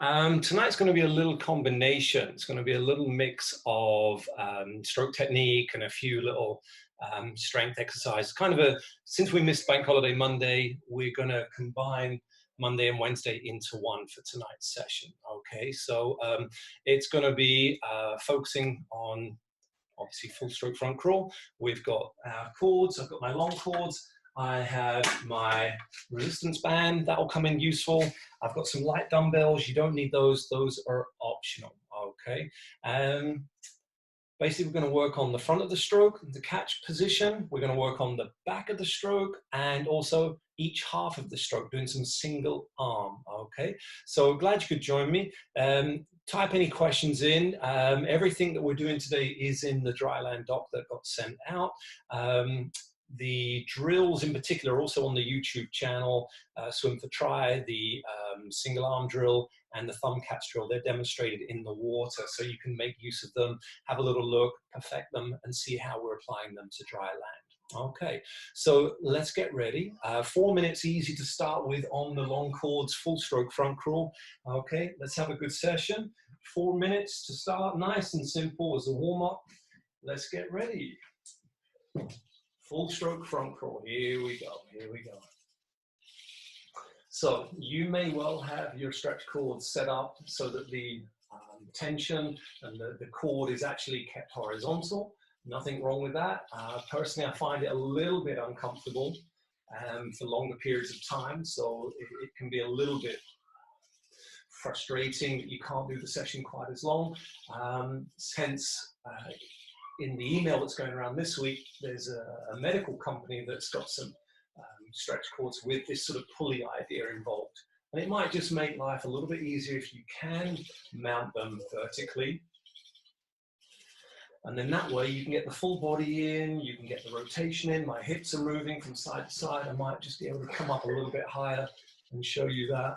Tonight's going to be a little combination. It's going to be a little mix of stroke technique and a few little strength exercises. Since we missed Bank Holiday Monday, we're going to combine Monday and Wednesday into one for tonight's session. Okay, so it's going to be focusing on obviously full stroke front crawl. We've got our cords. I've got my long cords. I have my resistance band. That will come in useful. I've got some light dumbbells. You don't need those. Those are optional. Okay. Basically, we're going to work on the front of the stroke, the catch position. We're going to work on the back of the stroke and also each half of the stroke, doing some single arm. Okay. So glad you could join me. Type any questions in. Everything that we're doing today is in the Dryland doc that got sent out. The drills in particular are also on the YouTube channel, Swim for Try, the single arm drill and the thumb catch drill. They're demonstrated in the water, so you can make use of them, have a little look, perfect them, and see how we're applying them to dry land. Okay, so let's get ready. 4 minutes, easy to start with on the long cords, full stroke front crawl. Okay, let's have a good session. 4 minutes to start, nice and simple as a warm-up. Let's get ready. Full stroke front crawl, here we go, here we go. So you may well have your stretch cords set up so that the tension and the cord is actually kept horizontal. Nothing wrong with that. Personally, I find it a little bit uncomfortable for longer periods of time, so it can be a little bit frustrating that you can't do the session quite as long. Hence, in the email that's going around this week, there's a medical company that's got some stretch cords with this sort of pulley idea involved. And it might just make life a little bit easier if you can mount them vertically. And then that way you can get the full body in, you can get the rotation in. My hips are moving from side to side. I might just be able to come up a little bit higher and show you that.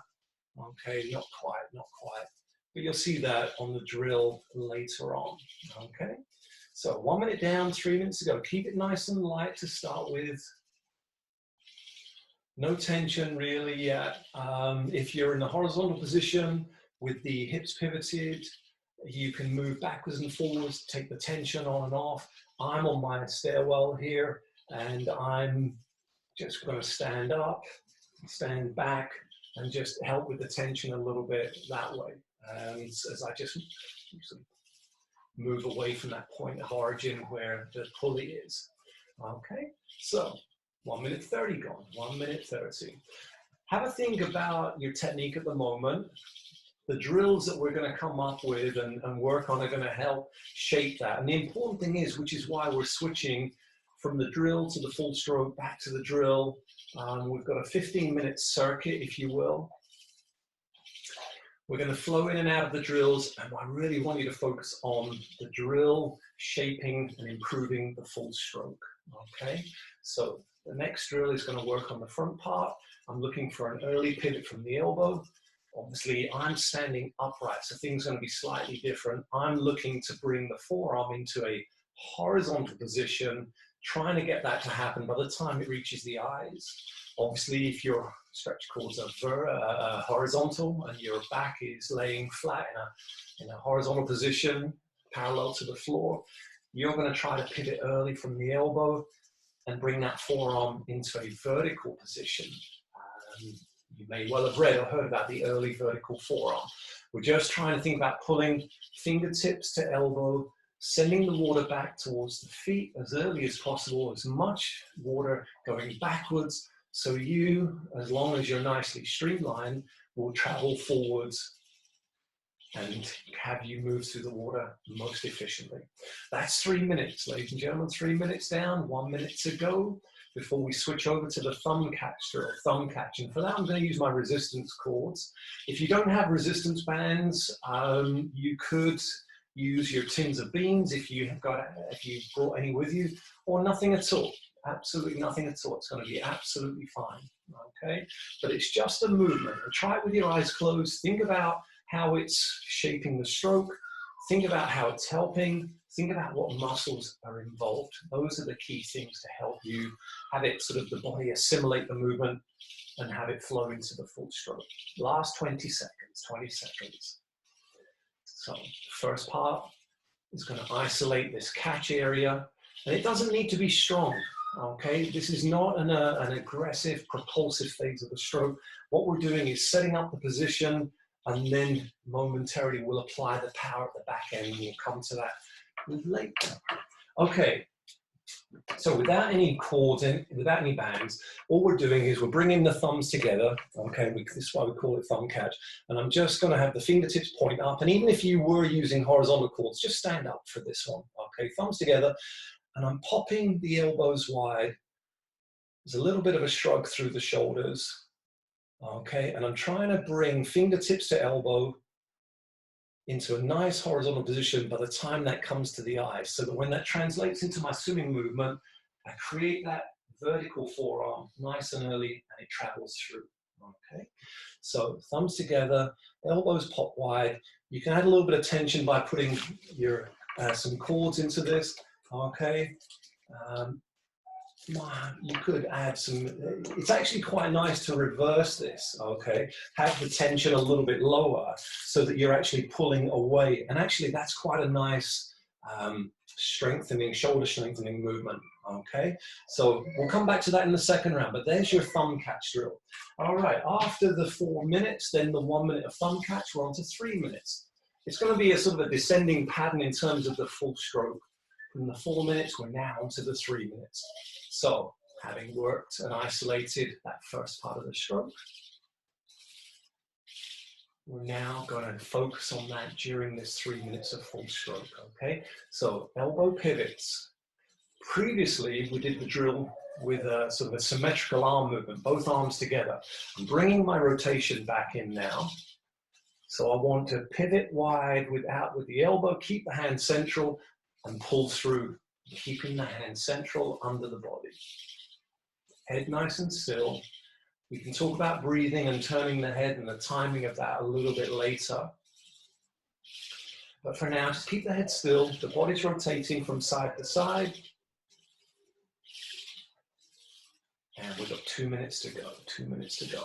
Okay, not quite, not quite. But you'll see that on the drill later on, okay? So 1 minute down, 3 minutes to go. Keep it nice and light to start with. No tension really yet. If you're in the horizontal position with the hips pivoted, you can move backwards and forwards, take the tension on and off. I'm on my stairwell here and I'm just going to stand up, stand back and just help with the tension a little bit that way. As I just move away from that point of origin where the pulley is. Okay, so 1 minute 30 gone, 1 minute 30. Have a think about your technique at the moment. The drills that we're going to come up with and work on are going to help shape that. And the important thing is, which is why we're switching from the drill to the full stroke, back to the drill. We've got a 15-minute circuit, if you will. We're going to flow in and out of the drills, and I really want you to focus on the drill shaping and improving the full stroke, okay? So the next drill is going to work on the front part. I'm looking for an early pivot from the elbow. Obviously, I'm standing upright, so things are going to be slightly different. I'm looking to bring the forearm into a horizontal position, trying to get that to happen by the time it reaches the eyes. Obviously, if your stretch cords are horizontal and your back is laying flat in a horizontal position, parallel to the floor, you're going to try to pivot early from the elbow and bring that forearm into a vertical position. You may well have read or heard about the early vertical forearm. We're just trying to think about pulling fingertips to elbow, sending the water back towards the feet as early as possible, as much water going backwards, so you, as long as you're nicely streamlined, will travel forwards and have you move through the water most efficiently. That's 3 minutes, ladies and gentlemen. 3 minutes down, 1 minute to go before we switch over to the thumb catch drill, thumb catch. And for that, I'm going to use my resistance cords. If you don't have resistance bands, you could use your tins of beans if you've brought any with you, or nothing at all. Absolutely nothing at all. It's going to be absolutely fine, okay? But it's just a movement. And try it with your eyes closed. Think about how it's shaping the stroke. Think about how it's helping. Think about what muscles are involved. Those are the key things to help you have it sort of the body assimilate the movement and have it flow into the full stroke. Last 20 seconds, 20 seconds. So first part is going to isolate this catch area, and it doesn't need to be strong, okay? This is not an aggressive, propulsive phase of the stroke. What we're doing is setting up the position, and then momentarily we'll apply the power at the back end, and we'll come to that later. Okay, so without any cords, without any bands, all we're doing is we're bringing the thumbs together, okay? This is why we call it thumb catch. And I'm just gonna have the fingertips point up, and even if you were using horizontal cords, just stand up for this one, okay? Thumbs together, and I'm popping the elbows wide. There's a little bit of a shrug through the shoulders, okay? And I'm trying to bring fingertips to elbow into a nice horizontal position by the time that comes to the eyes, so that when that translates into my swimming movement, I create that vertical forearm nice and early, and it travels through, okay? So thumbs together, elbows pop wide. You can add a little bit of tension by putting your some cords into this, okay? You could add some, it's actually quite nice to reverse this, okay? Have the tension a little bit lower so that you're actually pulling away. And actually that's quite a nice strengthening, shoulder strengthening movement, okay? So we'll come back to that in the second round, but there's your thumb catch drill. All right, after the 4 minutes, then the 1 minute of thumb catch, we're on to 3 minutes. It's gonna be a sort of a descending pattern in terms of the full stroke. From the 4 minutes, we're now on to the 3 minutes. So, having worked and isolated that first part of the stroke, we're now going to focus on that during this 3 minutes of full stroke, okay? So, elbow pivots. Previously, we did the drill with a sort of a symmetrical arm movement, both arms together. I'm bringing my rotation back in now. So I want to pivot wide with the elbow, keep the hand central, and pull through, keeping the hand central under the body. Head nice and still. We can talk about breathing and turning the head and the timing of that a little bit later. But for now, just keep the head still. The body's rotating from side to side. And we've got 2 minutes to go, 2 minutes to go.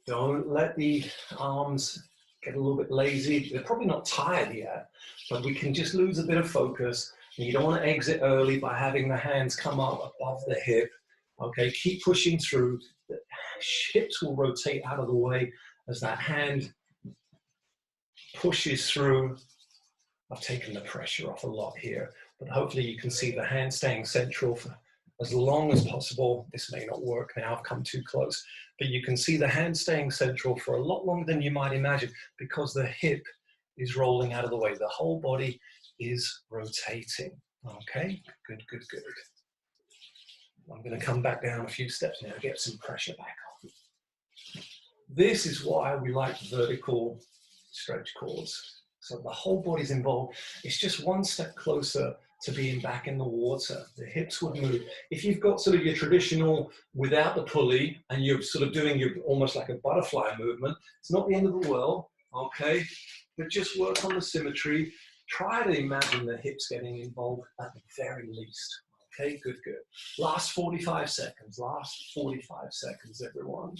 Don't let the arms get a little bit lazy. They're probably not tired yet, but we can just lose a bit of focus. And you don't want to exit early by having the hands come up above the hip. Okay, keep pushing through. The hips will rotate out of the way as that hand pushes through. I've taken the pressure off a lot here, but hopefully you can see the hand staying central for as long as possible. This may not work now, I've come too close, but you can see the hand staying central for a lot longer than you might imagine because the hip is rolling out of the way. The whole body is rotating. Okay, good, good, good. I'm going to come back down a few steps now, get some pressure back on. This is why we like vertical stretch cords. So the whole body's involved. It's just one step closer to being back in the water. The hips would move. If you've got sort of your traditional without the pulley and you're sort of doing your almost like a butterfly movement, it's not the end of the world, okay? But just work on the symmetry. Try to imagine the hips getting involved at the very least. Okay, good, good. Last 45 seconds, last 45 seconds, everyone.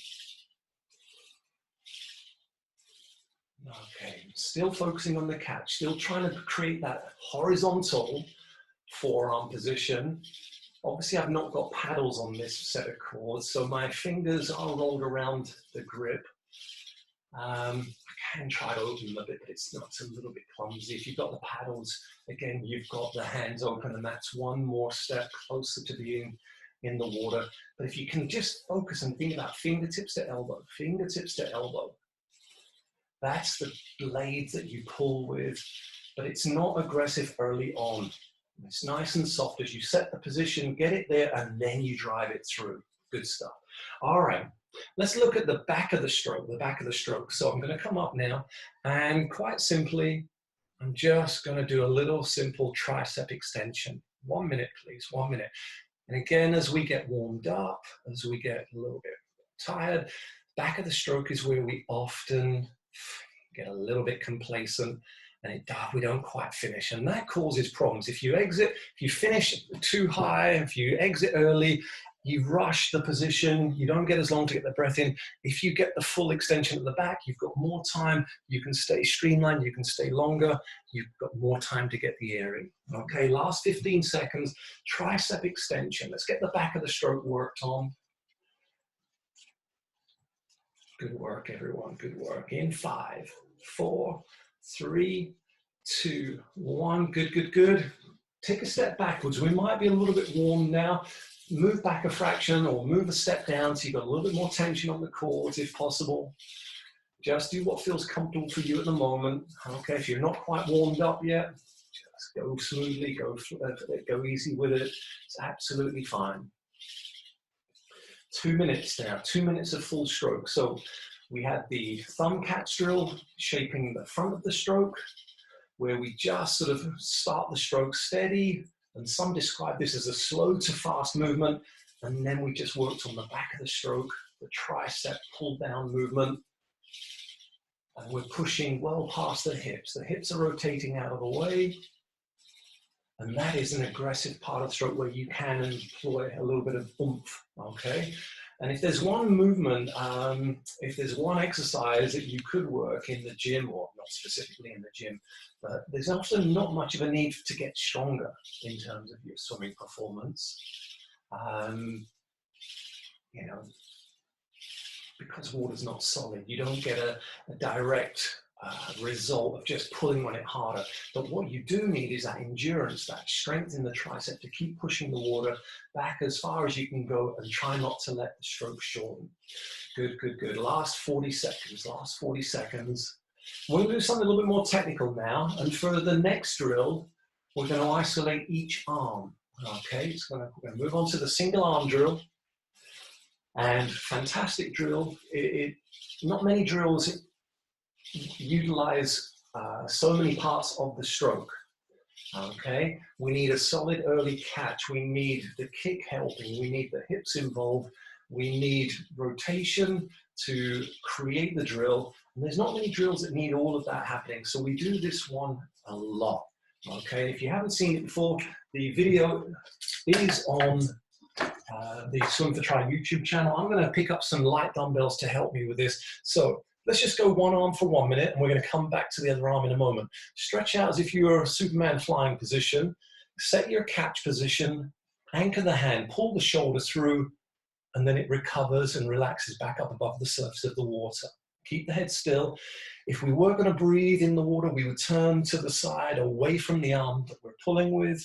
Okay, still focusing on the catch, still trying to create that horizontal forearm position. Obviously, I've not got paddles on this set of cords, so my fingers are rolled around the grip. I can try to open them a bit, but it's a little bit clumsy. If you've got the paddles, again, you've got the hands open, and that's one more step closer to being in the water. But if you can just focus and think about fingertips to elbow, that's the blades that you pull with, but it's not aggressive early on. It's nice and soft as you set the position, get it there, and then you drive it through. Good stuff. All right. Let's look at the back of the stroke, So I'm going to come up now, and quite simply, I'm just going to do a little simple tricep extension. 1 minute, please, 1 minute. And again, as we get warmed up, as we get a little bit tired, back of the stroke is where we often get a little bit complacent and we don't quite finish, and that causes problems. If you finish too high, if you exit early, you rush the position, you don't get as long to get the breath in. If you get the full extension at the back, you've got more time, you can stay streamlined, you can stay longer, you've got more time to get the air in. Okay, last 15 seconds, tricep extension. Let's get the back of the stroke worked on. Good work, everyone, good work. In 5, 4, 3, 2, 1, good, good, good. Take a step backwards. We might be a little bit warm now. Move back a fraction or move a step down so you've got a little bit more tension on the quads if possible. Just do what feels comfortable for you at the moment. Okay, if you're not quite warmed up yet, just go smoothly, go easy with it. It's absolutely fine. 2 minutes now, 2 minutes of full stroke. So we had the thumb catch drill shaping the front of the stroke, where we just sort of start the stroke steady, and some describe this as a slow to fast movement, and then we just worked on the back of the stroke, the tricep pull down movement, and we're pushing well past the hips. The hips are rotating out of the way, and that is an aggressive part of the stroke where you can employ a little bit of oomph, okay? And if there's one movement, if there's one exercise that you could work in the gym, or not specifically in the gym, but there's often not much of a need to get stronger in terms of your swimming performance. You know, because water's not solid, you don't get a direct result of just pulling on it harder. But what you do need is that endurance, that strength in the tricep to keep pushing the water back as far as you can go and try not to let the stroke shorten. Good, good, good. Last 40 seconds, last 40 seconds. We're going to do something a little bit more technical now. And for the next drill, we're going to isolate each arm. Okay, we're going to move on to the single arm drill. And fantastic drill. Not many drills utilize so many parts of the stroke. Okay, we need a solid early catch. We need the kick helping. We need the hips involved. We need rotation to create the drill. And there's not many drills that need all of that happening. So we do this one a lot. Okay, if you haven't seen it before, the video is on the Swim for Try YouTube channel. I'm going to pick up some light dumbbells to help me with this. So let's just go one arm for 1 minute, and we're going to come back to the other arm in a moment. Stretch out as if you were a Superman flying position. Set your catch position, anchor the hand, pull the shoulder through, and then it recovers and relaxes back up above the surface of the water. Keep the head still. If we were going to breathe in the water, we would turn to the side, away from the arm that we're pulling with.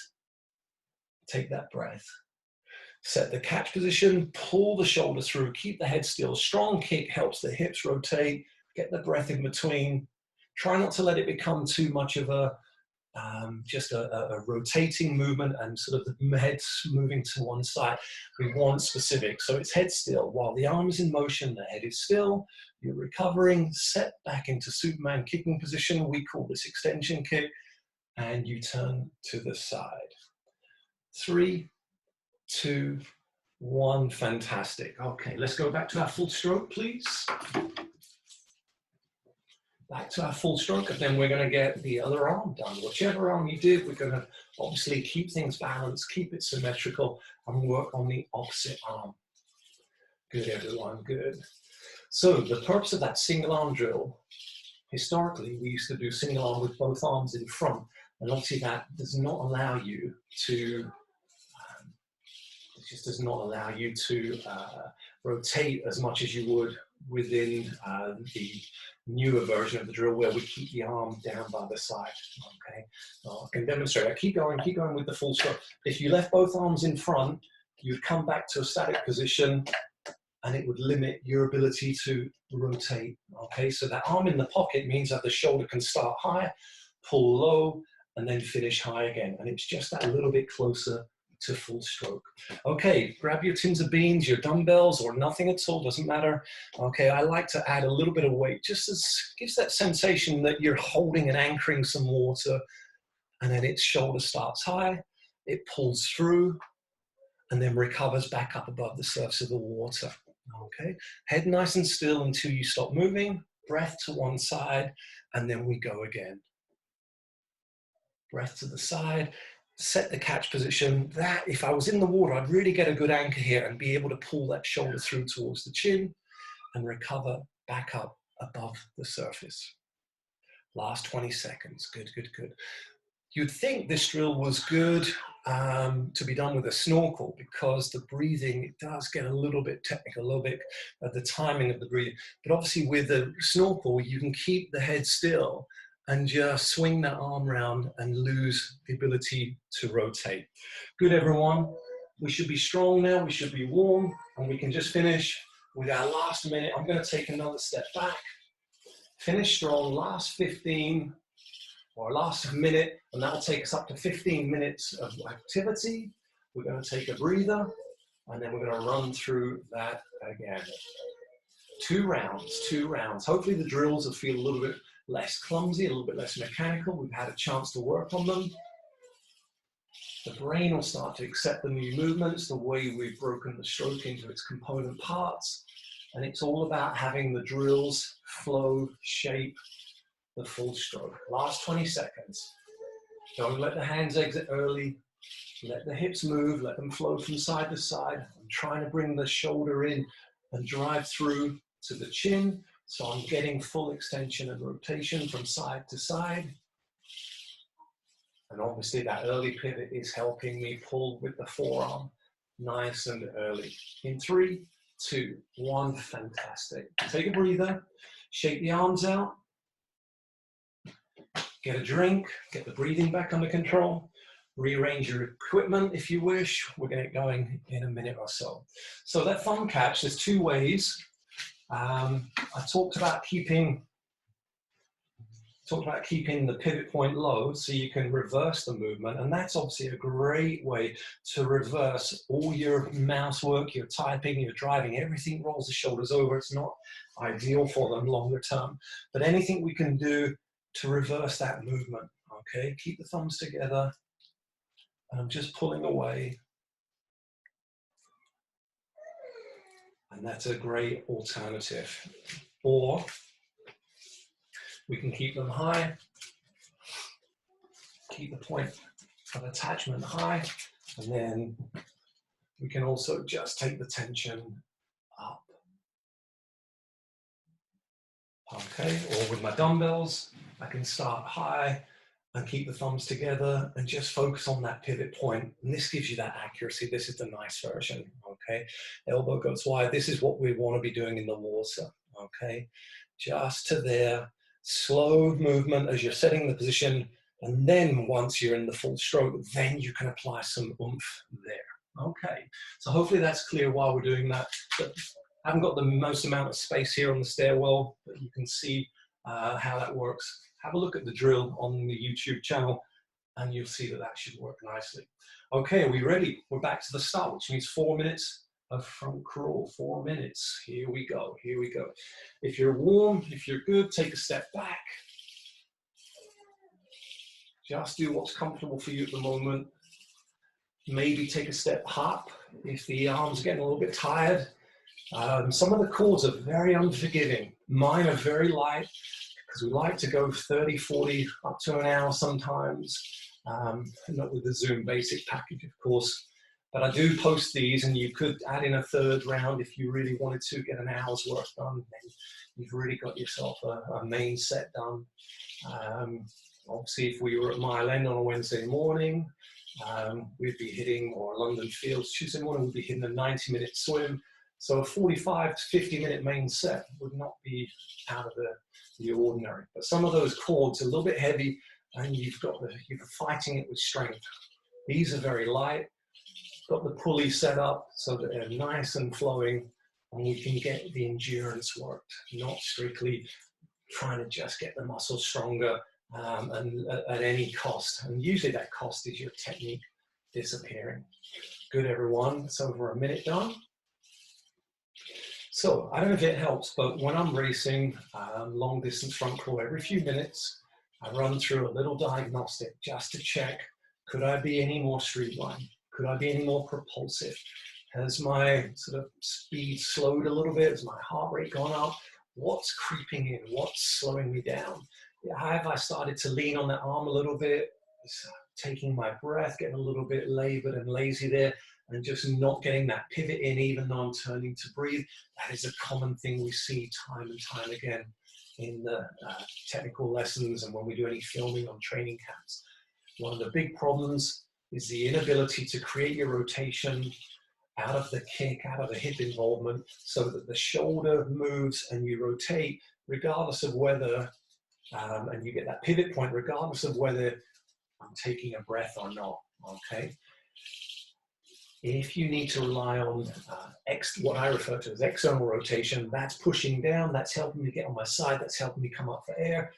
Take that breath. Set the catch position, pull the shoulder through, keep the head still. Strong kick helps the hips rotate, get the breath in between. Try not to let it become too much of a just a rotating movement and sort of the head moving to one side. We want specific. So it's head still. While the arm is in motion, the head is still. You're recovering, set back into Superman kicking position. We call this extension kick. And you turn to the side. 3, 2, 1, fantastic. Okay, let's go back to our full stroke, please. Back to our full stroke, and then we're going to get the other arm done. Whichever arm you did, we're going to obviously keep things balanced, keep it symmetrical, and work on the opposite arm. Good, everyone, good. So the purpose of that single arm drill, historically, we used to do single arm with both arms in front, and obviously that does not allow you to just does not allow you to rotate as much as you would within the newer version of the drill, where we keep the arm down by the side. Okay, so I can demonstrate. I keep going with the full stroke. If you left both arms in front, you'd come back to a static position, and it would limit your ability to rotate. Okay, so that arm in the pocket means that the shoulder can start high, pull low, and then finish high again. And it's just that little bit closer to full stroke. Okay, grab your tins of beans, your dumbbells, or nothing at all, doesn't matter. Okay, I like to add a little bit of weight, just as gives that sensation that you're holding and anchoring some water, and then its shoulder starts high, it pulls through, and then recovers back up above the surface of the water. Okay, head nice and still until you stop moving, breath to one side, and then we go again. breath to the side, set the catch position. That, if I was in the water, I'd really get a good anchor here and be able to pull that shoulder through towards the chin and recover back up above the surface. Last 20 seconds, good, good, good. You'd think this drill was good to be done with a snorkel, because the breathing, it does get a little bit technical, a little bit at the timing of the breathing. But obviously with the snorkel, you can keep the head still and just swing that arm round and lose the ability to rotate. Good, everyone. We should be strong now, we should be warm, and we can just finish with our last minute. I'm going to take another step back. Finish strong, last 15 or last minute, and that'll take us up to 15 minutes of activity. We're going to take a breather, and then we're going to run through that again. 2 rounds, 2 rounds. Hopefully the drills will feel a little bit less clumsy, a little bit less mechanical. We've had a chance to work on them. The brain will start to accept the new movements, the way we've broken the stroke into its component parts. And it's all about having the drills flow, shape the full stroke. Last 20 seconds. Don't let the hands exit early. Let the hips move, let them flow from side to side. I'm trying to bring the shoulder in and drive through to the chin. So I'm getting full extension and rotation from side to side. And obviously that early pivot is helping me pull with the forearm nice and early. In 3, 2, 1, fantastic. Take a breather, shake the arms out, get a drink, get the breathing back under control, rearrange your equipment if you wish. We're going to get going in a minute or so. So that thumb catch, there's 2 ways. I talked about keeping the pivot point low so you can reverse the movement, and that's obviously a great way to reverse all your mouse work, your typing, your driving. Everything rolls the shoulders over. It's not ideal for them longer term, but anything we can do to reverse that movement. Okay, keep the thumbs together, and I'm just pulling away, and that's a great alternative. Or we can keep them high, keep the point of attachment high, and then we can also just take the tension up. Okay, or with my dumbbells, I can start high and keep the thumbs together and just focus on that pivot point. And this gives you that accuracy. This is the nice version, okay? Elbow goes wide. This is what we want to be doing in the water, okay? Just to there. Slow movement as you're setting the position, and then once you're in the full stroke, then you can apply some oomph there. Okay, so hopefully that's clear while we're doing that. But I haven't got the most amount of space here on the stairwell, but you can see how that works. Have a look at the drill on the YouTube channel, and you'll see that that should work nicely. Okay, are we ready? We're back to the start, which means 4 minutes of front crawl. 4 minutes. Here we go. Here we go. If you're warm, if you're good, take a step back. Just do what's comfortable for you at the moment. Maybe take a step up if the arms are getting a little bit tired. Some of the cords are very unforgiving. Mine are very light because we like to go 30, 40, up to an hour sometimes. Not with the Zoom basic package, of course. But I do post these, and you could add in a 3rd round if you really wanted to get an hour's work done. Then you've really got yourself a main set done. Obviously, if we were at Mile End on a Wednesday morning, we'd be hitting, or London Fields Tuesday morning, we'd be hitting a 90-minute swim. So a 45 to 50-minute main set would not be out of the ordinary. But some of those cords are a little bit heavy, and you're fighting it with strength. These are very light. Got the pulley set up so that they're nice and flowing, and we can get the endurance worked, not strictly trying to just get the muscle stronger and at any cost. And usually that cost is your technique disappearing. Good, everyone. It's over a minute done. So I don't know if it helps, but when I'm racing long distance front crawl, every few minutes, I run through a little diagnostic just to check, could I be any more streamlined? Could I be any more propulsive? Has my sort of speed slowed a little bit? Has my heart rate gone up? What's creeping in? What's slowing me down? Have I started to lean on that arm a little bit? taking my breath, getting a little bit labored and lazy there, and just not getting that pivot in even though I'm turning to breathe. That is a common thing we see time and time again in the technical lessons and when we do any filming on training camps. One of the big problems is the inability to create your rotation out of the kick, out of the hip involvement, so that the shoulder moves and you rotate regardless of whether, and you get that pivot point regardless of whether I'm taking a breath or not, okay? If you need to rely on what I refer to as external rotation, that's pushing down, that's helping me get on my side, that's helping me come up for air.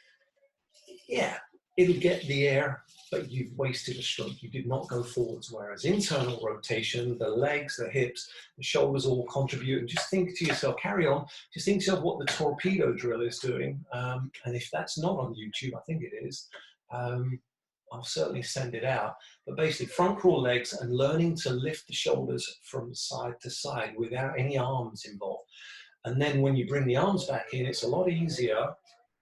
Yeah, it'll get the air, but you've wasted a stroke. You did not go forwards. Whereas internal rotation, the legs, the hips, the shoulders all contribute. And just think to yourself, carry on, just think to yourself what the torpedo drill is doing. And if that's not on YouTube, I think it is, I'll certainly send it out. But basically front crawl legs and learning to lift the shoulders from side to side without any arms involved. And then when you bring the arms back in, it's a lot easier.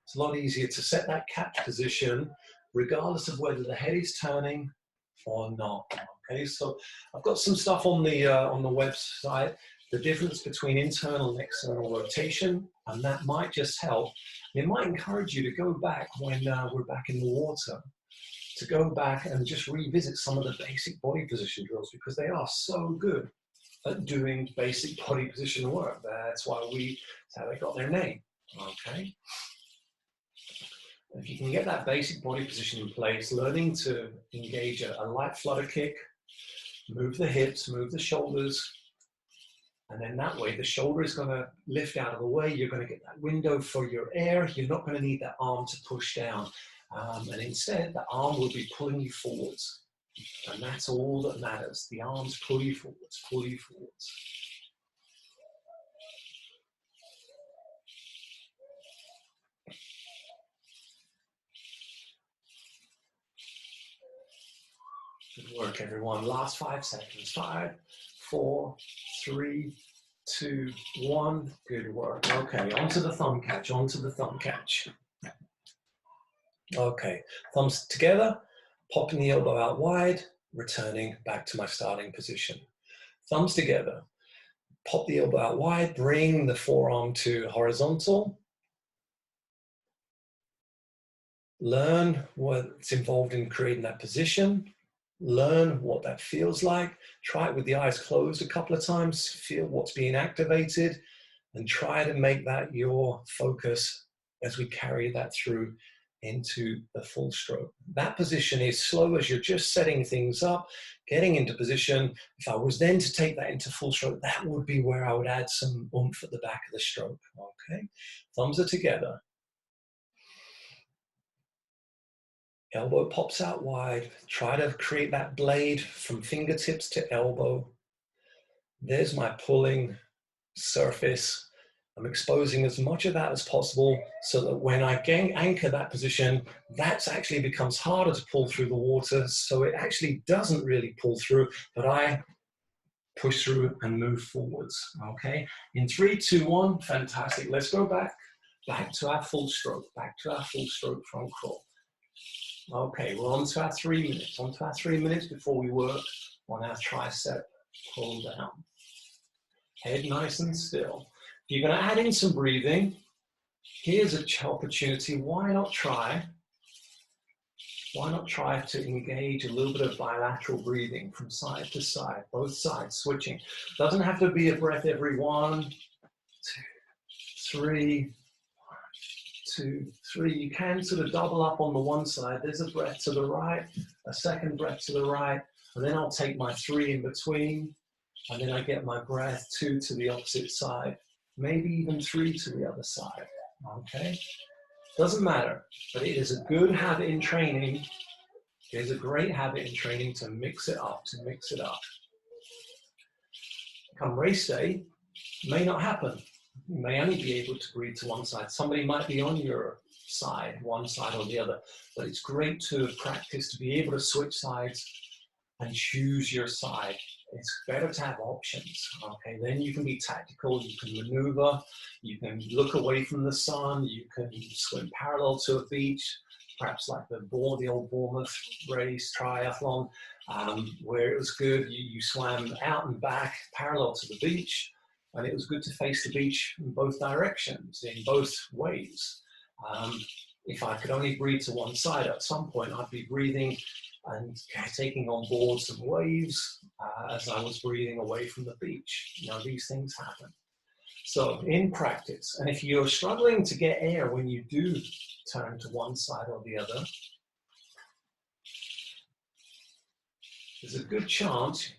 It's a lot easier to set that catch position regardless of whether the head is turning or not. Okay, so I've got some stuff on the website, the difference between internal and external rotation, and that might just help. It might encourage you to go back when we're back in the water, to go back and just revisit some of the basic body position drills, because they are so good at doing basic body position work. That's how they got their name, okay? If you can get that basic body position in place, learning to engage a light flutter kick, move the hips, move the shoulders, and then that way the shoulder is going to lift out of the way. You're going to get that window for your air. You're not going to need that arm to push down. And instead, the arm will be pulling you forwards. And that's all that matters. The arms pull you forwards, pull you forwards. Good work, everyone. Last 5 seconds. 5, 4, 3, 2, 1. Good work. Okay, onto the thumb catch, onto the thumb catch. Okay, thumbs together, popping the elbow out wide, returning back to my starting position. Thumbs together, pop the elbow out wide, bring the forearm to horizontal. Learn what's involved in creating that position. Learn what that feels like. Try it with the eyes closed a couple of times. Feel what's being activated and try to make that your focus as we carry that through into the full stroke. That position is slow as you're just setting things up, getting into position. If I was then to take that into full stroke, that would be where I would add some oomph at the back of the stroke. Okay, thumbs are together. Elbow pops out wide. Try to create that blade from fingertips to elbow. There's my pulling surface. I'm exposing as much of that as possible so that when I anchor that position, that actually becomes harder to pull through the water. So it actually doesn't really pull through, but I push through and move forwards. Okay, in 3, 2, 1, fantastic. Let's go back to our full stroke, front crawl. Okay, we're on to our 3 minutes. On to our 3 minutes before we work on our tricep pull down. Head nice and still. If you're going to add in some breathing, here's an opportunity. Why not try to engage a little bit of bilateral breathing from side to side, both sides, switching. Doesn't have to be a breath every 1, 2, 3, 2, 3. You can sort of double up on the one side. There's a breath to the right, a second breath to the right, and then I'll take my 3 in between, and then I get my breath 2 to the opposite side, maybe even 3 to the other side, okay? Doesn't matter, but it is a good habit in training. It is a great habit in training to mix it up, Come race day, may not happen. You may only be able to breathe to one side. Somebody might be on your side, one side or the other, but it's great to practice to be able to switch sides and choose your side. It's better to have options, okay? Then you can be tactical, you can maneuver, you can look away from the sun, you can swim parallel to a beach, perhaps like the old Bournemouth race, triathlon, where it was good. You swam out and back parallel to the beach, and it was good to face the beach in both directions, in both ways. If I could only breathe to one side, at some point I'd be breathing and taking on board some waves as I was breathing away from the beach. You know, these things happen. So in practice, and if you're struggling to get air when you do turn to one side or the other, there's a good chance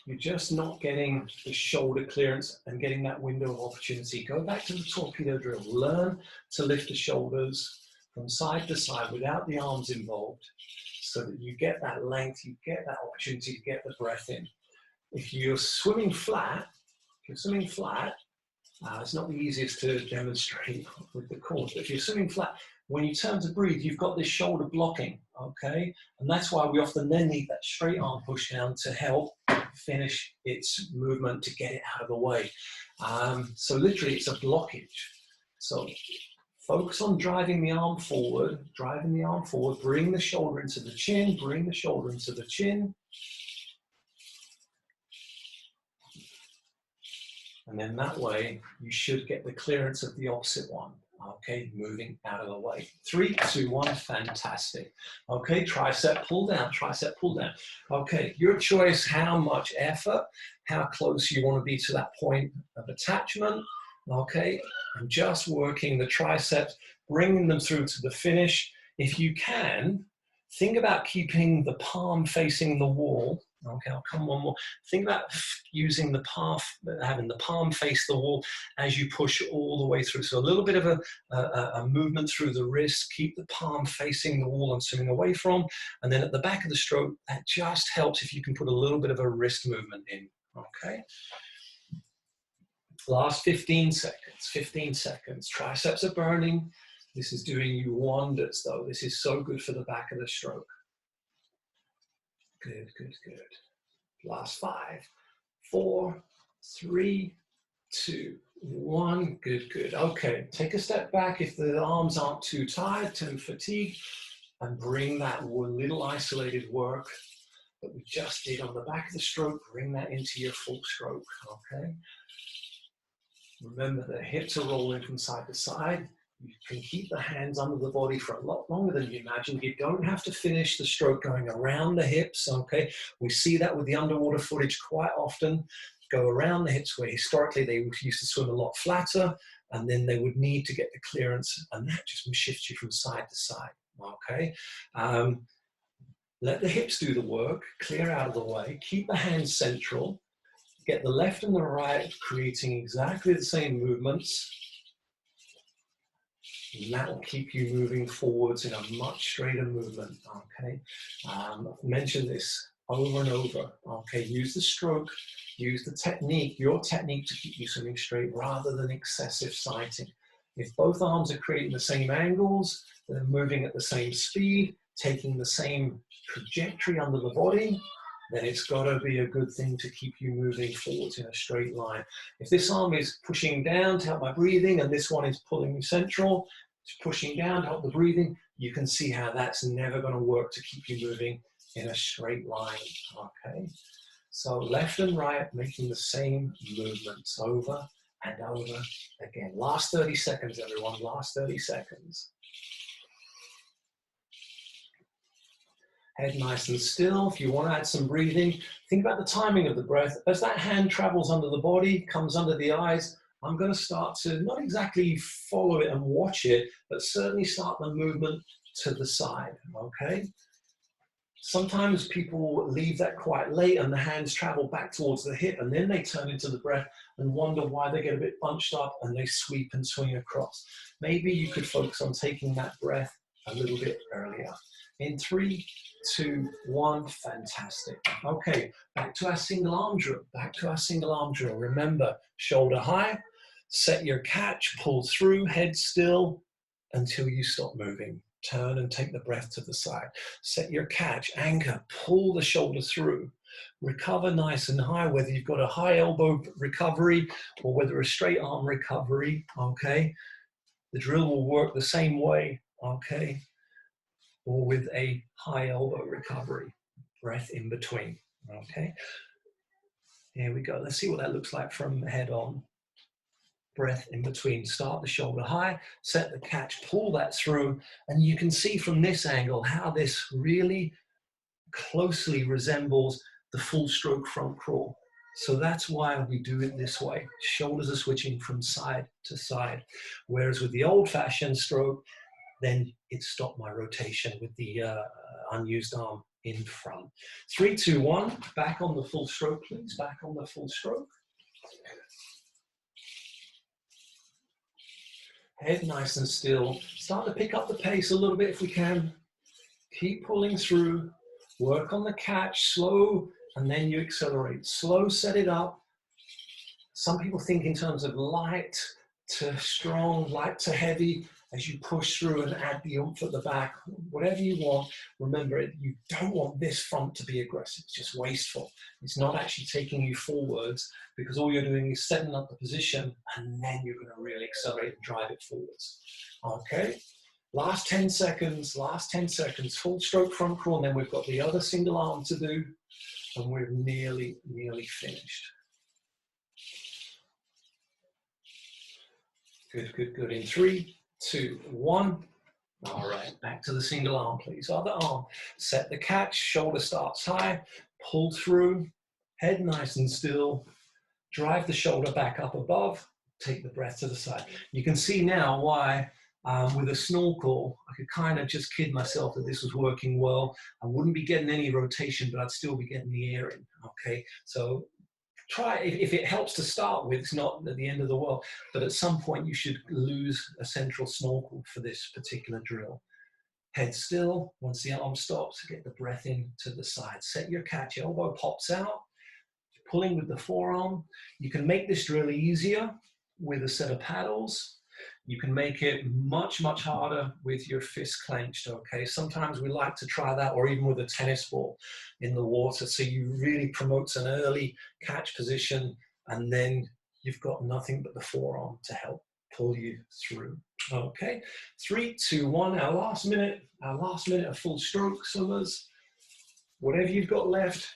you're just not getting the shoulder clearance and getting that window of opportunity. Go back to the torpedo drill. Learn to lift the shoulders from side to side without the arms involved, so that you get that length, you get that opportunity to get the breath in. If you're swimming flat, it's not the easiest to demonstrate with the course, but if you're swimming flat, when you turn to breathe, you've got this shoulder blocking, okay? And that's why we often then need that straight arm push down to help finish its movement, to get it out of the way. So literally it's a blockage. So focus on driving the arm forward, bring the shoulder into the chin, bring the shoulder into the chin. And then that way, you should get the clearance of the opposite one. Okay, moving out of the way. 3, 2, 1, fantastic. Okay, tricep pull down, tricep pull down. Okay, your choice how much effort, how close you want to be to that point of attachment. Okay, and just working the triceps, bringing them through to the finish. If you can, think about keeping the palm facing the wall. Okay, I'll come one more. Think about using the palm, having the palm face the wall as you push all the way through. So a little bit of a movement through the wrist, keep the palm facing the wall and swimming away from. And then at the back of the stroke, that just helps if you can put a little bit of a wrist movement in, okay? Last 15 seconds. Triceps are burning. This is doing you wonders though. This is so good for the back of the stroke. Good, good, good. Last 5, 4, 3, 2, 1. Good, good. Okay, take a step back if the arms aren't too tired, too fatigued, and bring that little isolated work that we just did on the back of the stroke, bring that into your full stroke, okay? Remember the hips are rolling from side to side. You can keep the hands under the body for a lot longer than you imagine. You don't have to finish the stroke going around the hips, okay? We see that with the underwater footage quite often. Go around the hips where historically they used to swim a lot flatter, and then they would need to get the clearance, and that just shifts you from side to side, okay? Let the hips do the work, clear out of the way, keep the hands central, get the left and the right creating exactly the same movements. And that will keep you moving forwards in a much straighter movement, okay? I've mentioned this over and over, okay? Use the stroke, use the technique, your technique to keep you swimming straight rather than excessive sighting. If both arms are creating the same angles, they're moving at the same speed, taking the same trajectory under the body, then it's got to be a good thing to keep you moving forwards in a straight line. If this arm is pushing down to help my breathing and this one is pulling me central, it's pushing down to help the breathing, you can see how that's never going to work to keep you moving in a straight line, okay? So left and right making the same movements over and over again. Last 30 seconds, everyone, last 30 seconds. Head nice and still. If you want to add some breathing, think about the timing of the breath. As that hand travels under the body, comes under the eyes, I'm going to start to not exactly follow it and watch it, but certainly start the movement to the side, okay? Sometimes people leave that quite late and the hands travel back towards the hip and then they turn into the breath and wonder why they get a bit bunched up and they sweep and swing across. Maybe you could focus on taking that breath a little bit earlier. In 3, 2, 1, fantastic. Okay, back to our single arm drill, Remember, shoulder high, set your catch, pull through, head still until you stop moving. Turn and take the breath to the side. Set your catch, anchor, pull the shoulder through. Recover nice and high, whether you've got a high elbow recovery or whether a straight arm recovery, okay? The drill will work the same way, okay? or with a high elbow recovery. Breath in between, okay? Here we go. Let's see what that looks like from head on. Breath in between. Start the shoulder high, set the catch, pull that through, and you can see from this angle how this really closely resembles the full stroke front crawl. So that's why we do it this way. Shoulders are switching from side to side. Whereas with the old-fashioned stroke, then it stopped my rotation with the unused arm in front. 3, 2, 1, back on the full stroke, please. Back on the full stroke. Head nice and still. Start to pick up the pace a little bit if we can. Keep pulling through. Work on the catch, slow, and then you accelerate. Slow, set it up. Some people think in terms of light to strong, light to heavy, as you push through and add the oomph at the back. Whatever you want, remember, you don't want this front to be aggressive. It's just wasteful. It's not actually taking you forwards, because all you're doing is setting up the position, and then you're going to really accelerate and drive it forwards. Okay? Last 10 seconds, full stroke front crawl, and then we've got the other single arm to do, and we're nearly finished. Good, good, good. In 3, 2, 1. All right, back to the single arm, please. Other arm, set the catch, shoulder starts high, pull through, head nice and still, drive the shoulder back up above, take the breath to the side. You can see now why with a snorkel, I could kind of just kid myself that this was working well. I wouldn't be getting any rotation, but I'd still be getting the air in, okay? So try, if it helps to start with, it's not at the end of the world, but at some point you should lose a central snorkel for this particular drill. Head still, once the arm stops, get the breath in to the side. Set your catch, elbow pops out, pulling with the forearm. You can make this drill easier with a set of paddles. You can make it much, much harder with your fist clenched, okay? Sometimes we like to try that, or even with a tennis ball in the water, so you really promotes an early catch position, and then you've got nothing but the forearm to help pull you through, okay? 3, 2, 1, our last minute of full stroke, swimmers. Whatever you've got left,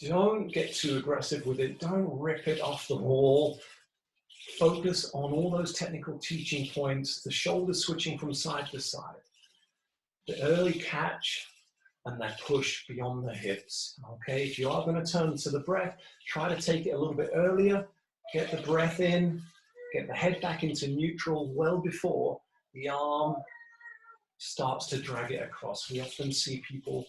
don't get too aggressive with it. Don't rip it off the wall. Focus on all those technical teaching points, the shoulders switching from side to side, the early catch, and that push beyond the hips. Okay, if you are going to turn to the breath, try to take it a little bit earlier, get the breath in, get the head back into neutral well before the arm starts to drag it across. We often see people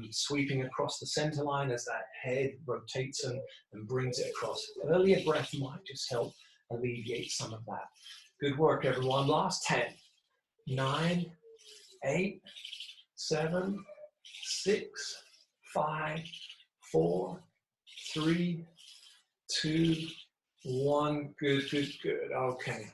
sweeping across the center line as that head rotates and brings it across. Earlier breath might just help alleviate some of that. Good work, everyone. Last 10, 9, 8, 7, 6, 5, 4, 3, 2, 1. Good, good, good. Okay,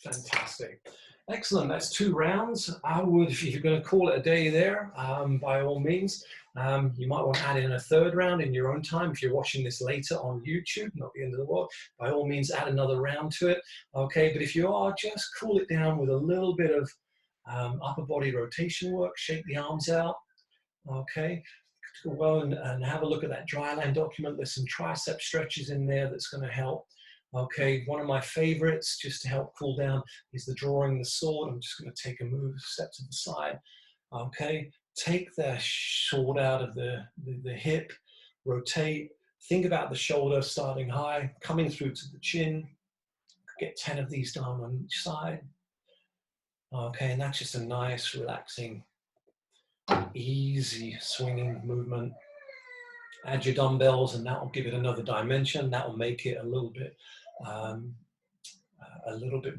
fantastic. Excellent, that's 2 rounds. I would, if you're going to call it a day there, by all means, you might want to add in a 3rd round in your own time. If you're watching this later on YouTube, not the end of the world, by all means add another round to it. Okay, but if you are, just cool it down with a little bit of upper body rotation work, shake the arms out. Okay, go and have a look at that Dryland document. There's some tricep stretches in there that's going to help. Okay, one of my favorites, just to help cool down, is the drawing the sword. I'm just going to take a step to the side. Okay, take the sword out of the hip, rotate, think about the shoulder starting high, coming through to the chin. Get 10 of these down on each side. Okay, and that's just a nice, relaxing, easy swinging movement. Add your dumbbells and that will give it another dimension. That will make it a little bit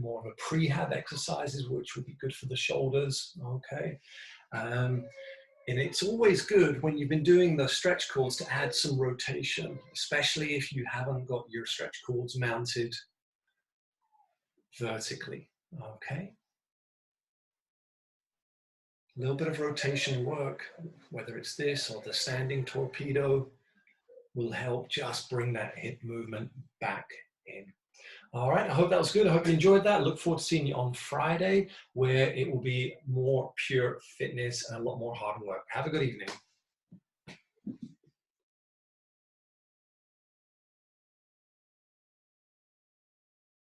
more of a prehab exercises, which would be good for the shoulders. Okay, and it's always good when you've been doing the stretch cords to add some rotation, especially if you haven't got your stretch cords mounted vertically. Okay, a little bit of rotation work, whether it's this or the standing torpedo, will help just bring that hip movement back in. All right, I hope that was good. I hope you enjoyed that. Look forward to seeing you on Friday, where it will be more pure fitness and a lot more hard work. Have a good evening.